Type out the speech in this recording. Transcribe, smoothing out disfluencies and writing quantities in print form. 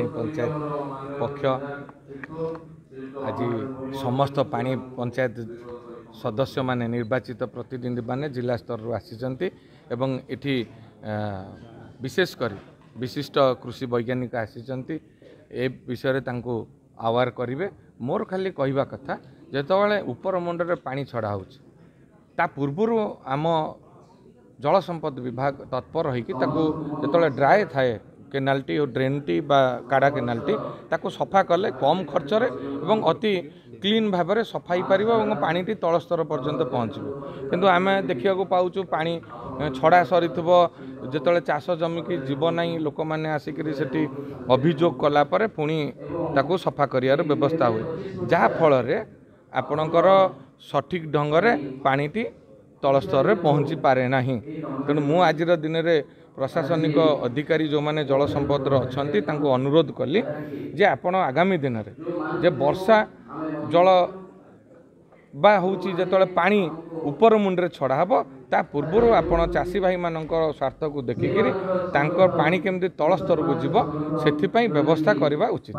पानी पंचायत पक्ष आज समस्त पानी पंचायत सदस्य माने निर्वाचित प्रतिनिधि माने जिला स्तर आसी एवं एठी विशेषकर विशिष्ट कृषि वैज्ञानिक आसी ए विषय तांको आवार करेंगे। मोर खाली कहवा कथा जिते उपर मुंडे पानी छड़ा हो पूर्वर आम जल संपद विभाग तत्पर होते ड्राए थाए केनाल्टी और ड्रेनटी बा काड़ा केनाल्टी ताको सफा कले कम खर्चरे एवं अति क्लीन भाव में सफाई पार और पानी तल स्तर पर्यंत पहुँचो किंतु आम देखा पाचु पानी छड़ा सरी जिते चाष जमी की जीव ना लोक मैंने आसिक अभियोग कलापर पुणी ताको सफा कर व्यवस्था हुए जहाँफल आपणकर सठिक ढंग से पानीटी तल स्तर में पहुँची पारे ना। तेणु मु आज दिन में प्रशासनिक अधिकारी जो माने जल संपद अच्छा अनुरोध कली जे आपण आगामी दिन में जे वर्षा जल बा होची जतले पानी ऊपर मुंडे छड़ा हम ता पूर्व आपण चाषी भाई मान स्वार्थ को देखिकी पानी केमती तल स्तर को जीव से व्यवस्था करवा उचित।